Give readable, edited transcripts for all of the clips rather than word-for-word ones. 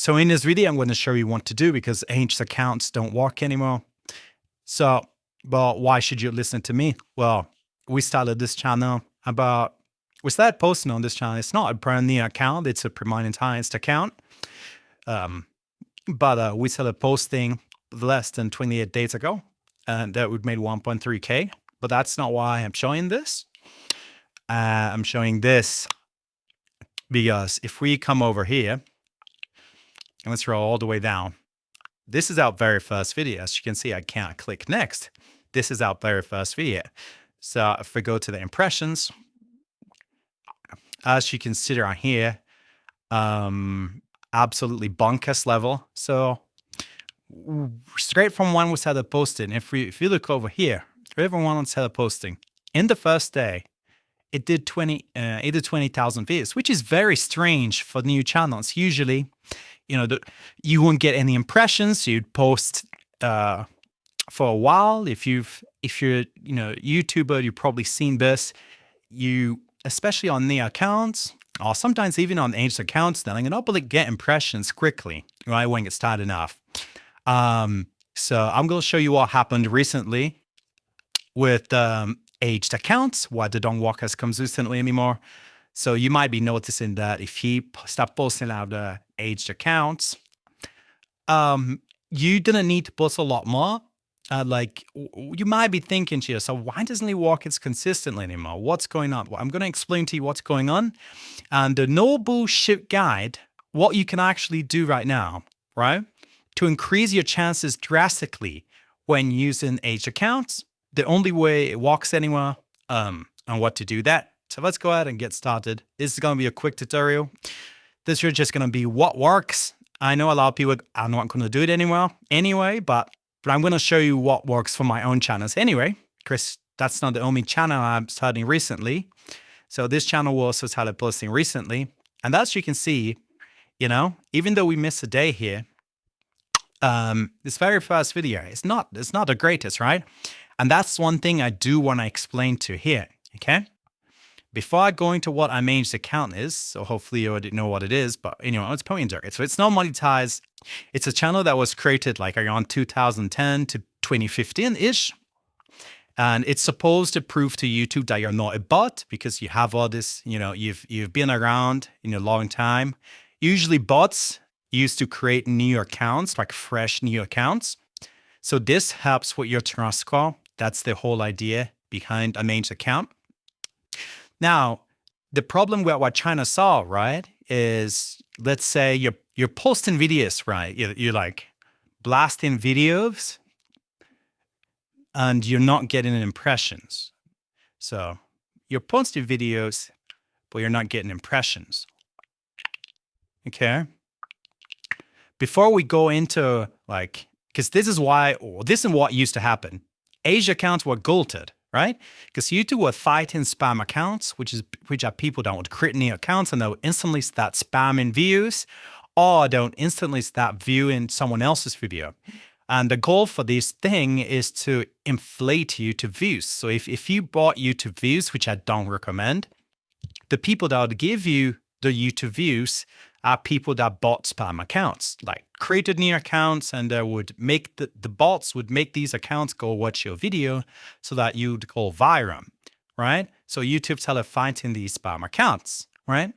So in this video, I'm going to show you what to do because aged accounts don't work anymore. So, but why should you listen to me? Well, we started this channel we started posting on this channel. It's not a brand new account. It's a pre-monetized account. But we started posting less than 28 days ago, and that would made 1.3K. But that's not why I'm showing this. I'm showing this because if we come over here, and let's roll all the way down. This is our very first video. As you can see, I can't click next. This is our very first video. So if we go to the impressions, as you can see right here, absolutely bonkers level. So straight from when we started posting, if you look over here, everyone started posting in the first day, it did 20,000 views, which is very strange for new channels. Usually, you won't get any impressions. You'd post for a while. If you're YouTuber, you've probably seen this. Especially on the accounts, or sometimes even on aged accounts, then you're not able to get impressions quickly, right, when it started enough. So I'm going to show you what happened recently with aged accounts, why they don't work as consistently anymore. So you might be noticing that if you start posting out the aged accounts, you didn't need to post a lot more. Like you might be thinking to yourself, why doesn't it work as consistently anymore? What's going on? Well, I'm going to explain to you what's going on. And the no bullshit guide, what you can actually do right now, right? To increase your chances drastically when using aged accounts, the only way it works anywhere, and what to do that. So let's go ahead and get started. This is going to be a quick tutorial. This is just going to be what works. I know a lot of people are not going to do it anyway, but I'm going to show you what works for my own channels anyway, because that's not the only channel I'm starting recently. So this channel will also started posting recently. And as you can see, even though we missed a day here, this very first video, it's not the greatest, right? And that's one thing I do want to explain to here, okay? Before I go into what a managed account is, so hopefully you already know what it is, but it's pre-monetized. So it's not monetized. It's a channel that was created like around 2010 to 2015-ish. And it's supposed to prove to YouTube that you're not a bot because you have all this, you've been around in a long time. Usually bots used to create new accounts, like fresh new accounts. So this helps with your trust score. That's the whole idea behind a managed account. Now, the problem with what China saw, right, is let's say you're posting videos, right? You're like blasting videos and you're not getting impressions. So you're posting videos, but you're not getting impressions. Okay. Before we go into because this is what used to happen. Aged accounts were goated. Right? Because YouTube were fighting spam accounts, which are people that would create new accounts and they'll instantly start spamming views, or they'll instantly start viewing someone else's video. And the goal for this thing is to inflate YouTube views. So if you bought YouTube views, which I don't recommend, the people that would give you the YouTube views are people that bought spam accounts, like created new accounts, and they would make the bots would make these accounts go watch your video so that you'd go viral, right? So YouTube started fighting these spam accounts, right?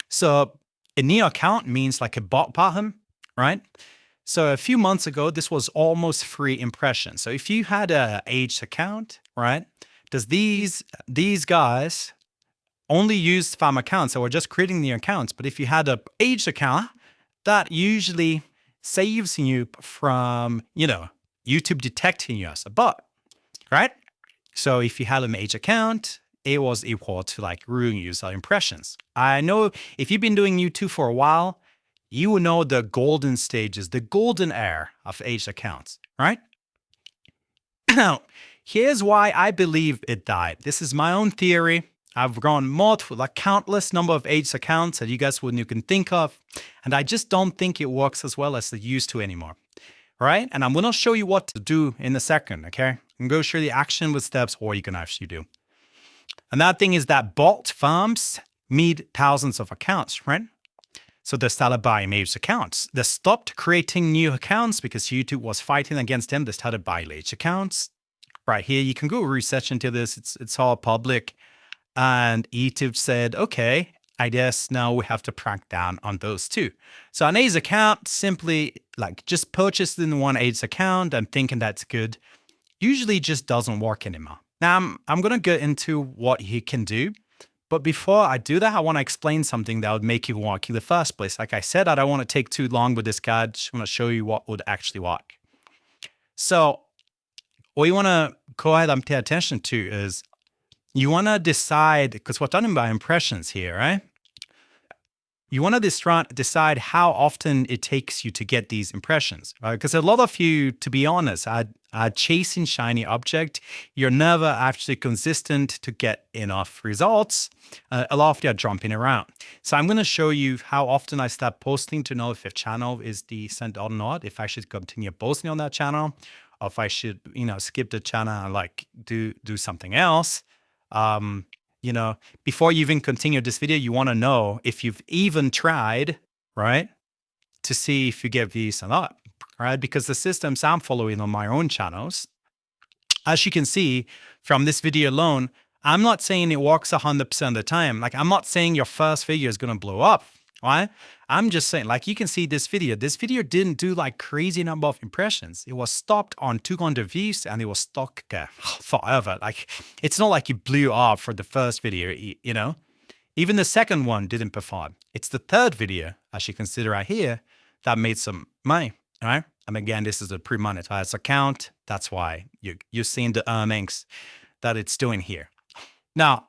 So a new account means like a bot pattern, right? So a few months ago, this was almost free impressions. So if you had an aged account, right, does these guys only use spam accounts, so we're just creating the accounts. But if you had an aged account, that usually saves you from, YouTube detecting you as a bot, right? So if you had an aged account, it was equal to like ruin user impressions. I know if you've been doing YouTube for a while, you will know the golden stages, the golden era of aged accounts, right? Now, here's why I believe it died. This is my own theory. I've gone countless number of aged accounts that you guys wouldn't even think of. And I just don't think it works as well as it used to anymore. Right? And I'm going to show you what to do in a second. Okay. I'm going to show you the action with steps what you can actually do. Another thing is that bot farms need thousands of accounts, right? So they started buying age accounts. They stopped creating new accounts because YouTube was fighting against them. They started buying age accounts. Right here, you can go research into this. It's all public. And YouTube said, okay, I guess now we have to crack down on those too. So an age account, simply like just purchasing one age account and thinking that's good, usually just doesn't work anymore. Now I'm going to get into what you can do. But before I do that, I want to explain something that would make you work in the first place. Like I said, I don't want to take too long with this guide. Just want to show you what would actually work. So what you want to go ahead and pay attention to is you want to decide, because we're talking about impressions here, right? You want to decide how often it takes you to get these impressions, right? Because a lot of you, to be honest, are chasing shiny object. You're never actually consistent to get enough results. A lot of you are jumping around. So I'm going to show you how often I start posting to know if a channel is decent or not, if I should continue posting on that channel, or if I should, skip the channel and like do something else. Before you even continue this video, you want to know if you've even tried, right, to see if you get views or not, right? Because the systems I'm following on my own channels, as you can see from this video alone, I'm not saying it works 100% of the time. Like, I'm not saying your first video is going to blow up, right? I'm just saying, like, you can see this video didn't do like crazy number of impressions. It was stopped on 200 views and it was stuck forever. Like, it's not like it blew up for the first video, Even the second one didn't perform. It's the third video, as you can see right here, that made some money, right? And again, this is a pre-monetized account. That's why you're seeing the earnings that it's doing here. Now,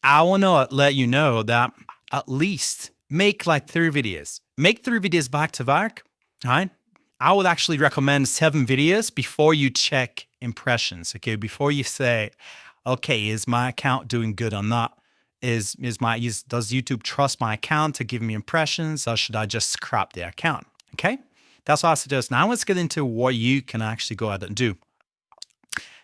I want to let you know that at least make like 3 videos. Make 3 videos back to back, right? I would actually recommend 7 videos before you check impressions, okay? Before you say, okay, is my account doing good or not? Does YouTube trust my account to give me impressions, or should I just scrap the account, okay? That's what I suggest. Now let's get into what you can actually go ahead and do.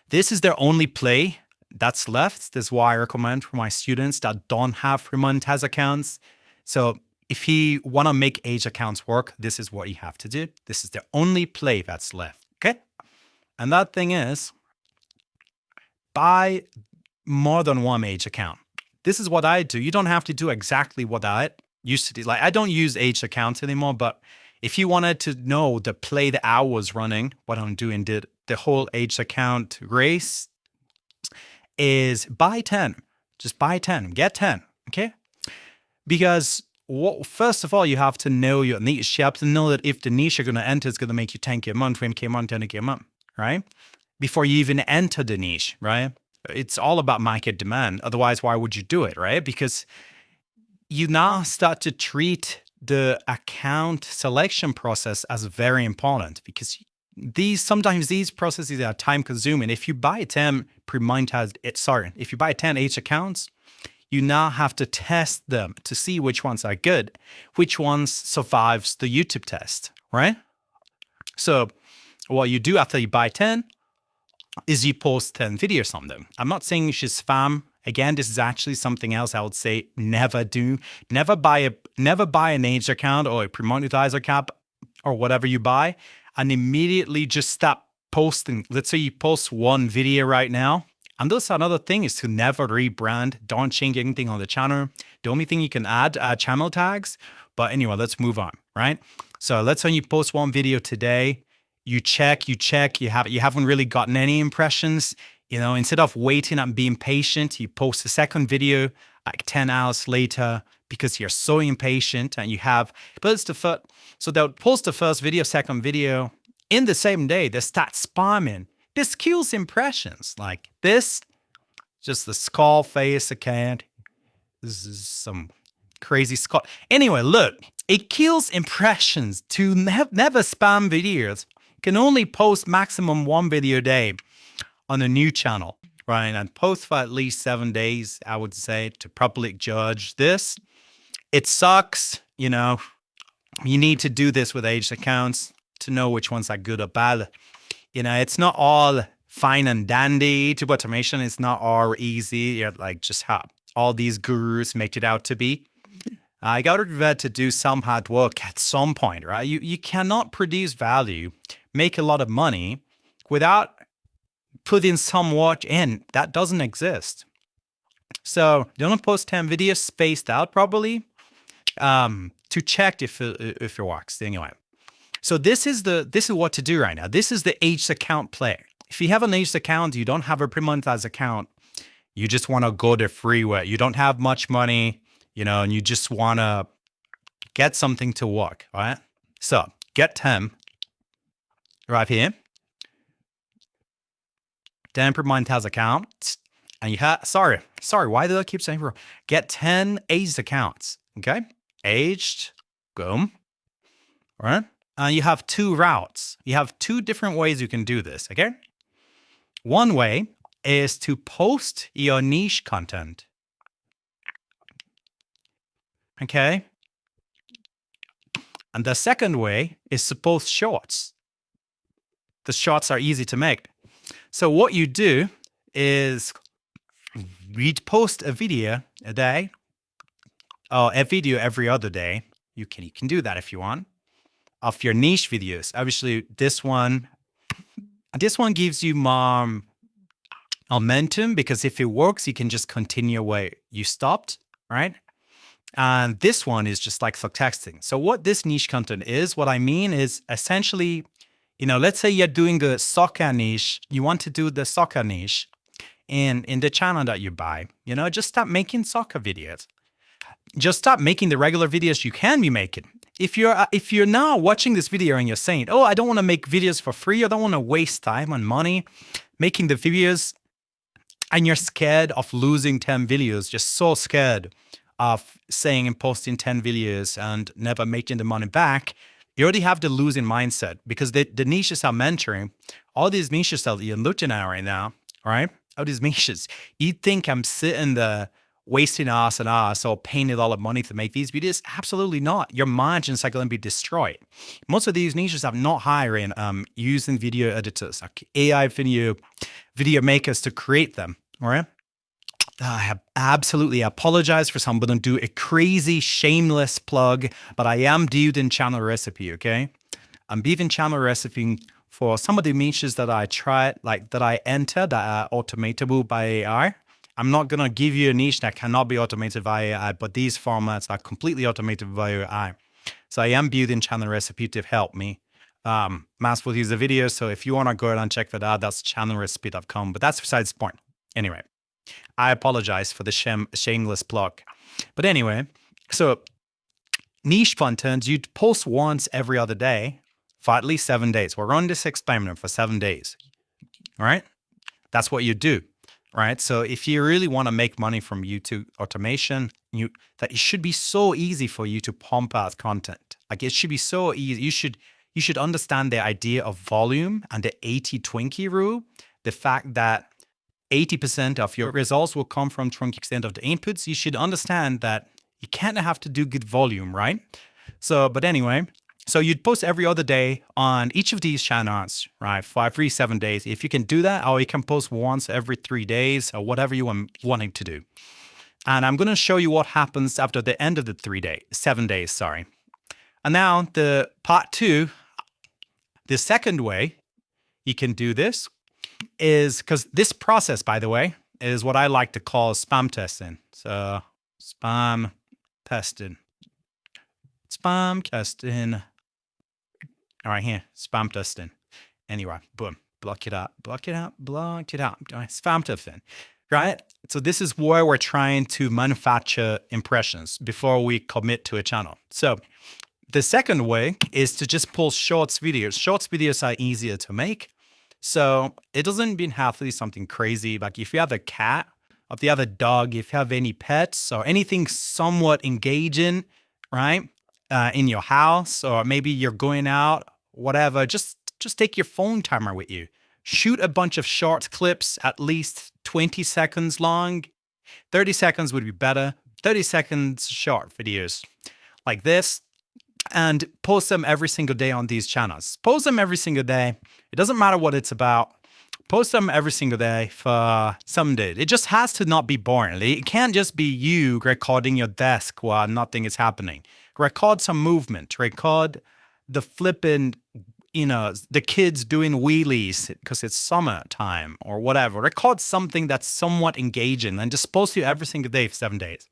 This is their only play that's left. This is why I recommend for my students that don't have pre-monetized accounts. So if you want to make age accounts work, this is what you have to do. This is the only play that's left, okay? And that thing is, buy more than one age account. This is what I do. You don't have to do exactly what I used to do. Like, I don't use age accounts anymore, but if you wanted to know the play that I was running, what I'm doing, the whole age account race is buy 10. Just buy 10, get 10, okay? Because first of all, you have to know your niche. You have to know that if the niche you're going to enter is going to make you 10K a month, 20K a month, 20K a month, right? Before you even enter the niche, right? It's all about market demand. Otherwise, why would you do it, right? Because you now start to treat the account selection process as very important, because sometimes these processes are time consuming. If you buy 10 if you buy 10 age accounts, you now have to test them to see which ones are good, which ones survives the YouTube test, right? So what you do after you buy 10 is you post 10 videos on them. I'm not saying you should spam. Again, this is actually something else I would say never do. Never buy an age account or a pre-monetized account or whatever you buy and immediately just stop posting. Let's say you post one video right now. And that's another thing, is to never rebrand. Don't change anything on the channel. The only thing you can add are channel tags. But anyway, let's move on, right? So let's say you post one video today. You check, you haven't really gotten any impressions. Instead of waiting and being patient, you post a second video like 10 hours later because you're so impatient and you have, so they'll post the first video, second video in the same day. They start spamming. This kills impressions. Like this, just the skull face account. This is some crazy skull. Anyway, look, it kills impressions to never spam videos. You can only post maximum 1 video a day on a new channel, right? And post for at least 7 days, I would say, to properly judge this. It sucks, you need to do this with age accounts to know which ones are good or bad. It's not all fine and dandy. YouTube automation is not all easy. You're like just how all these gurus make it out to be. I got to do some hard work at some point, right? You cannot produce value, make a lot of money without putting some work in. That doesn't exist. So don't post 10 videos spaced out properly to check if it works. Anyway, so this is what to do right now. This is the aged account play. If you have an aged account, you don't have a pre-monetized account, you just want to go the free way. You don't have much money, and you just want to get something to work, right? So get 10 right here. 10 pre-monetized accounts. And you have, sorry, why did I keep saying bro? Get 10 aged accounts, okay? Aged, boom, all right? And you have 2 routes. You have 2 different ways you can do this, okay? One way is to post your niche content, okay? And the second way is to post shorts. The shorts are easy to make. So what you do is we'd post a video a day, or a video every other day. You can do that if you want, of your niche videos. Obviously, this one gives you more momentum, because if it works, you can just continue where you stopped, right? And this one is just like for texting. So what this niche content is, what I mean is essentially, let's say you're doing the soccer niche, you want to do the soccer niche in the channel that you buy, just stop making soccer videos. Just stop making the regular videos you can be making. If you're now watching this video and you're saying, oh, I don't want to make videos for free, I don't want to waste time and money making the videos, and you're scared of losing 10 videos, just so scared of saying and posting 10 videos and never making the money back, you already have the losing mindset, because the niches I'm mentoring, all these niches that you're looking at right now, right? All these niches, you think I'm sitting there wasting hours and hours or paying a lot of money to make these videos? Absolutely not. Your margins are going to be destroyed. Most of these niches are not hiring using video editors, like AI video makers to create them, all right? I have absolutely apologize for some, but don't do a crazy shameless plug, but I am doing channel recipe, okay? I'm doing channel recipe for some of the niches that I tried, like that I enter, that are automatable by AI. I'm not going to give you a niche that cannot be automated by AI, but these formats are completely automated by AI. So I am building channel recipe to help me mass produce the video. So if you want to go ahead and check that out, that's channelrecipe.com, but that's besides the point. Anyway, I apologize for the shameless plug. But anyway, so niche content, you'd post once every other day for at least 7 days. We're running this experiment for 7 days, all right? That's what you do, right? So if you really want to make money from YouTube automation, that it should be so easy for you to pump out content. Like it should be so easy. You should understand the idea of volume and the 80-20 rule, the fact that 80% of your results will come from 20% of the inputs. You should understand that you can't have to do good volume, right? So, but anyway, so you'd post every other day on each of these channels, right? For every 7 days. If you can do that, or you can post once every 3 days, or whatever you want wanting to do. And I'm going to show you what happens after the end of the 7 days, sorry. And now the part 2, the second way you can do this is, because this process, by the way, is what I like to call spam testing. So spam testing. All right, here, spam testing. Anyway, boom, block it out. Spam testing, right? So this is where we're trying to manufacture impressions before we commit to a channel. So the second way is to just post shorts videos. Shorts videos are easier to make. So it doesn't mean have to be something crazy. Like if you have a cat, or if you have a dog, if you have any pets or anything somewhat engaging, right, in your house, or maybe you're going out, whatever, just take your phone timer with you. Shoot a bunch of short clips, at least 20 seconds long. 30 seconds would be better. 30 seconds short videos like this. And post them every single day on these channels. Post them every single day. It doesn't matter what it's about. Post them every single day for some days. It just has to not be boring. It can't just be you recording your desk while nothing is happening. Record some movement. Record the flipping, the kids doing wheelies because it's summertime or whatever. Record something that's somewhat engaging and just post it every single day for 7 days.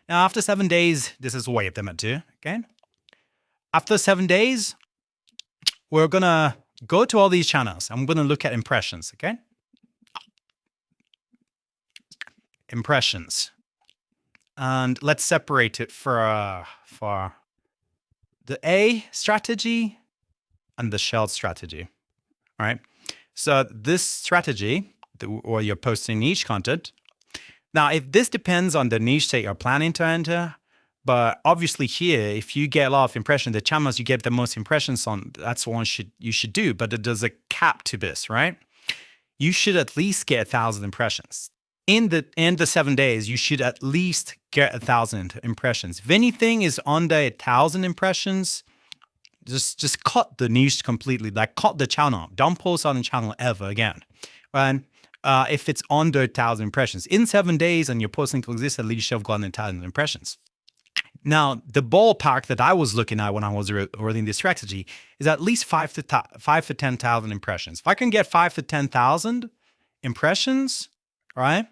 Now, after 7 days, this is weight limit too, okay? After 7 days, we're going to go to all these channels. I'm going to look at impressions, okay? Impressions. And let's separate it for the A strategy and the shell strategy, all right? So this strategy, where you're posting niche content. Now, if this depends on the niche that you're planning to enter, but obviously here, if you get a lot of impressions, the channels you get the most impressions on, that's one you should do. But there's a cap to this, right? You should at least get 1,000 impressions. In the 7 days, you should at least get 1,000 impressions. If anything is under 1,000 impressions, just cut the niche completely. Like cut the channel. Don't post on the channel ever again. And if it's under 1,000 impressions in 7 days and you're posting to exist, at least you should have gotten 1,000 impressions. Now, the ballpark that I was looking at when I was writing this strategy is at least 5 to 10,000 impressions. If I can get 5 to 10,000 impressions, right?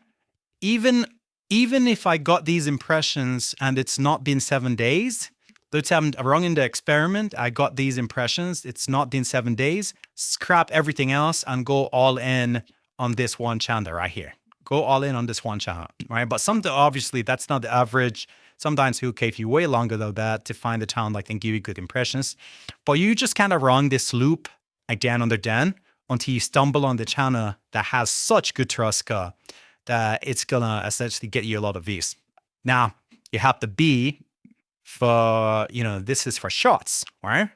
Even if I got these impressions and it's not been 7 days, let's say I'm wrong in the experiment, I got these impressions, it's not been 7 days, scrap everything else and go all in on this one channel right here. Go all in on this one channel, right? But obviously that's not the average. Sometimes it'll take you way longer than that to find a channel that can give you good impressions. But you just kind of run this loop again and again until you stumble on the channel that has such good trust score that it's gonna essentially get you a lot of views. Now, you have to be for, this is for shorts, right?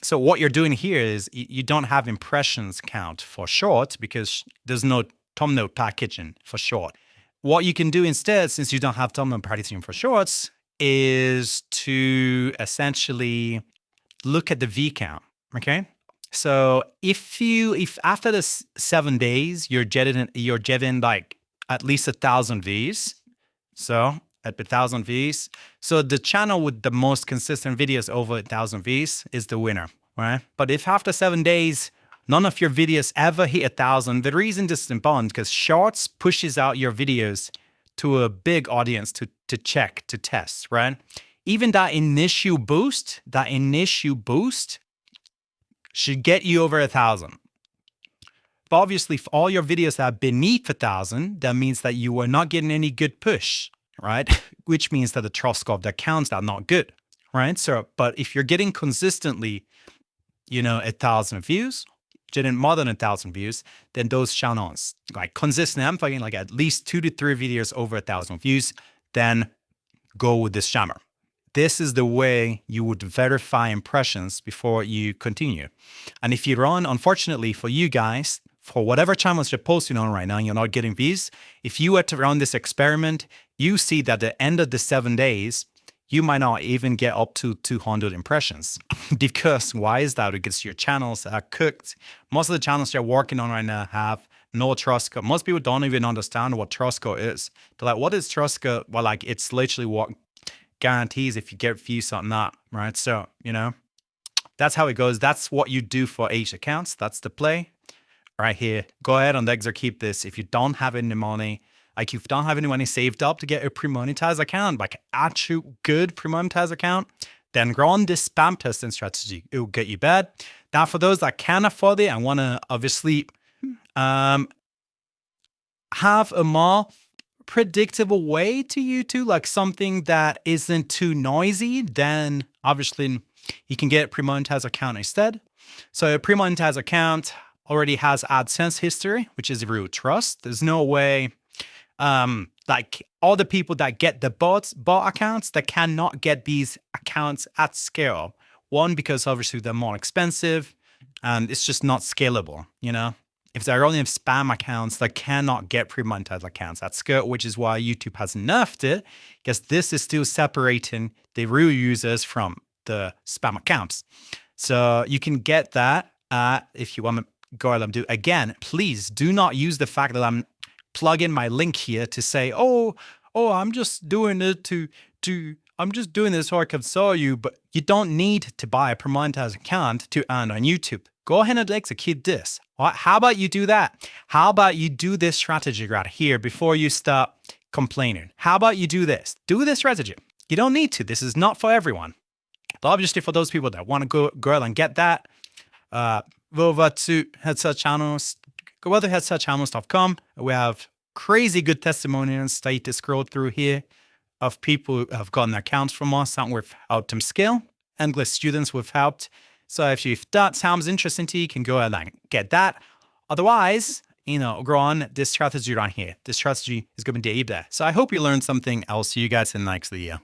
So what you're doing here is you don't have impressions count for shorts because there's no thumbnail packaging for short. What you can do instead, since you don't have thumbnail packaging for shorts, is to essentially look at the V count, okay? So if after the 7 days, you're getting like at least 1,000 Vs, so at 1,000 Vs, so the channel with the most consistent videos over 1,000 Vs is the winner, right? But if after 7 days, none of your videos ever hit 1,000, the reason this is important because Shorts pushes out your videos to a big audience to check, to test, right? Even that initial boost should get you over 1,000. But obviously, if all your videos are beneath 1,000, that means that you are not getting any good push, right? Which means that the trust score of the accounts are not good, right? So, but if you're getting consistently, 1,000 views, getting more than 1,000 views, then those channels, like consistent, I'm talking like at least 2 to 3 videos over 1,000 views, then go with this channel. This is the way you would verify impressions before you continue. And if you run, unfortunately for you guys, for whatever channels you're posting on right now, you're not getting views. If you were to run this experiment, you see that at the end of the 7 days, you might not even get up to 200 impressions. Because why is that? Because your channels are cooked. Most of the channels you're working on right now have no trust score. Most people don't even understand what trust score is. They're like, what is trust score? Well, like it's literally what guarantees if you get views or not, right? So, that's how it goes. That's what you do for each accounts. That's the play right here. Go ahead and execute this. If you don't have any money, like if you don't have any money saved up to get a pre-monetized account, like actual good pre-monetized account, then run this spam testing strategy. It will get you bad. Now, for those that can afford it and want to obviously have a more predictable way to YouTube, like something that isn't too noisy, then obviously you can get a pre-monetized account instead. So a pre-monetized account already has AdSense history, which is real trust. There's no way, like all the people that get the bot accounts that cannot get these accounts at scale. One, because obviously they're more expensive and it's just not scalable, If they're only spam accounts that cannot get pre-monetized accounts at scale, which is why YouTube has nerfed it, because this is still separating the real users from the spam accounts. So you can get that if you want to girl do. Again, please do not use the fact that I'm plugging my link here to say, I'm just doing it I'm just doing this so I can sell you, but you don't need to buy a Pre-monetized account to earn on YouTube. Go ahead and execute this. How about you do that? How about you do this strategy right here before you start complaining? How about you do this? Do this strategy. You don't need to. This is not for everyone. But obviously, for those people that want to go and get that, go over to Headset Channels. Go over to headsetchannels.com. We have crazy good testimonials that you can scroll through here of people who have gotten accounts from us and we've helped them scale. Endless students we've helped. So if that sounds interesting to you, you can go ahead and get that. Otherwise, go on this strategy right here. This strategy is going to be there. So I hope you learned something. I'll see you guys in the next video.